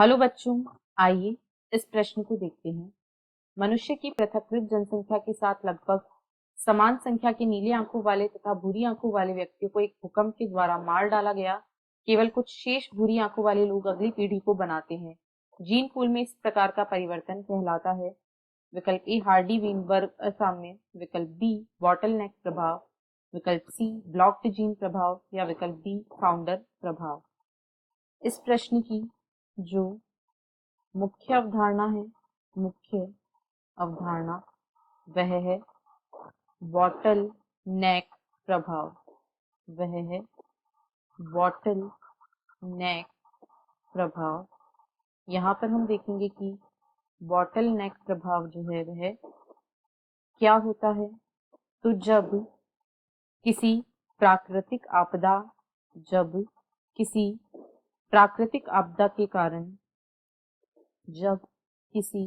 Hello बच्चों, आइए इस प्रश्न को देखते हैं। मनुष्य की पृथक्कृत जनसंख्या के साथ लगभग समान संख्या के नीली आंखों वाले तथा भूरी आंखों वाले व्यक्तियों को एक भूकंप के द्वारा मार डाला गया। केवल कुछ शेष भूरी आंखों वाले लोग अगली पीढ़ी को बनाते हैं। जीन पूल में इस प्रकार का परिवर्तन कहलाता है। विकल्प ए हार्डी वीनबर्ग असाम्य, विकल्प बी बॉटलनेक प्रभाव, विकल्प सी ब्लॉक्ड जीन प्रभाव या विकल्प डी फाउंडर प्रभाव। इस प्रश्न की जो मुख्य अवधारणा है, मुख्य अवधारणा वह है बॉटल नेक प्रभाव। वह है बॉटल नेक प्रभाव। यहाँ पर हम देखेंगे कि बॉटल नेक प्रभाव जो है वह क्या होता है। तो जब किसी प्राकृतिक आपदा के कारण, जब किसी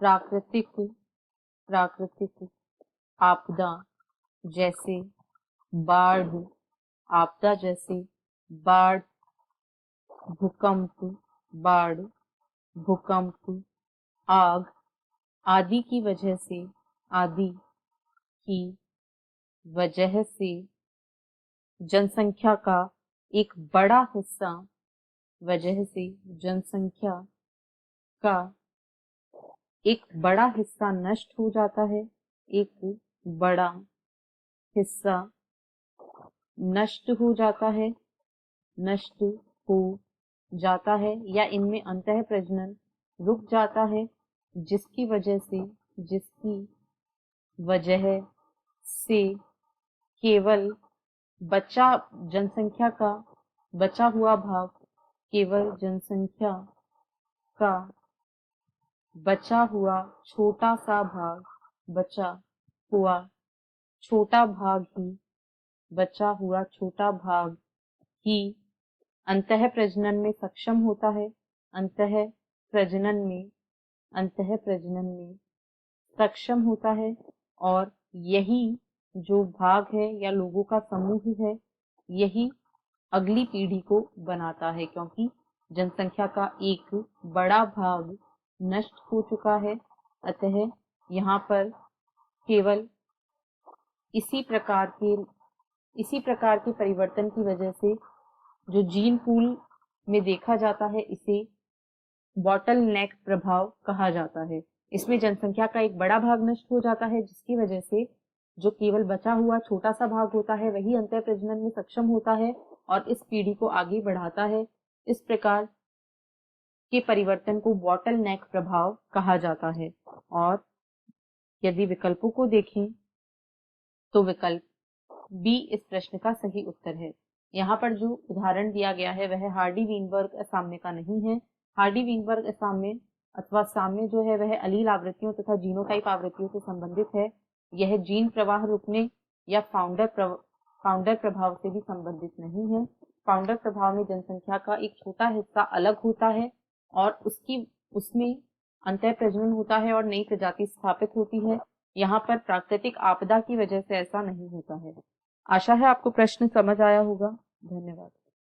प्राकृतिक आपदा जैसे बाढ़, भूकंप, आग आदि की वजह से जनसंख्या का एक बड़ा हिस्सा नष्ट हो जाता है। एक बड़ा हिस्सा नष्ट हो जाता है या इनमें अंतः प्रजनन रुक जाता है, जिसकी वजह से केवल जनसंख्या का बचा हुआ भाग, केवल जनसंख्या का बचा हुआ छोटा भाग ही अंतः प्रजनन में सक्षम होता है। अंतः प्रजनन में सक्षम होता है और यही जो भाग है या लोगों का समूह है, यही अगली पीढ़ी को बनाता है, क्योंकि जनसंख्या का एक बड़ा भाग नष्ट हो चुका है। अतः यहाँ पर केवल इसी प्रकार के परिवर्तन की वजह से जो जीन पूल में देखा जाता है, इसे बॉटल नेक प्रभाव कहा जाता है। इसमें जनसंख्या का एक बड़ा भाग नष्ट हो जाता है, जिसकी वजह से जो केवल बचा हुआ छोटा सा भाग होता है वही अंतः प्रजनन में सक्षम होता है और इस पीढ़ी को आगे बढ़ाता है। इस प्रकार के परिवर्तन को बॉटल नेक प्रभाव कहा जाता है। और यदि विकल्पों को देखें तो विकल्प बी इस प्रश्न का सही उत्तर है। यहाँ पर जो उदाहरण दिया गया है वह हार्डी वीनबर्ग असाम्य का नहीं है। हार्डी वीनबर्ग असाम्य अथवा साम्य जो है वह अलील आवृत्तियों तथा जीनोटाइप आवृत्तियों से संबंधित है। यह जीन प्रवाह रुकने या फाउंडर प्रभाव से भी संबंधित नहीं है। फाउंडर प्रभाव में जनसंख्या का एक छोटा हिस्सा अलग होता है और उसमें अंतः प्रजनन होता है और नई प्रजाति स्थापित होती है। यहाँ पर प्राकृतिक आपदा की वजह से ऐसा नहीं होता है। आशा है आपको प्रश्न समझ आया होगा। धन्यवाद।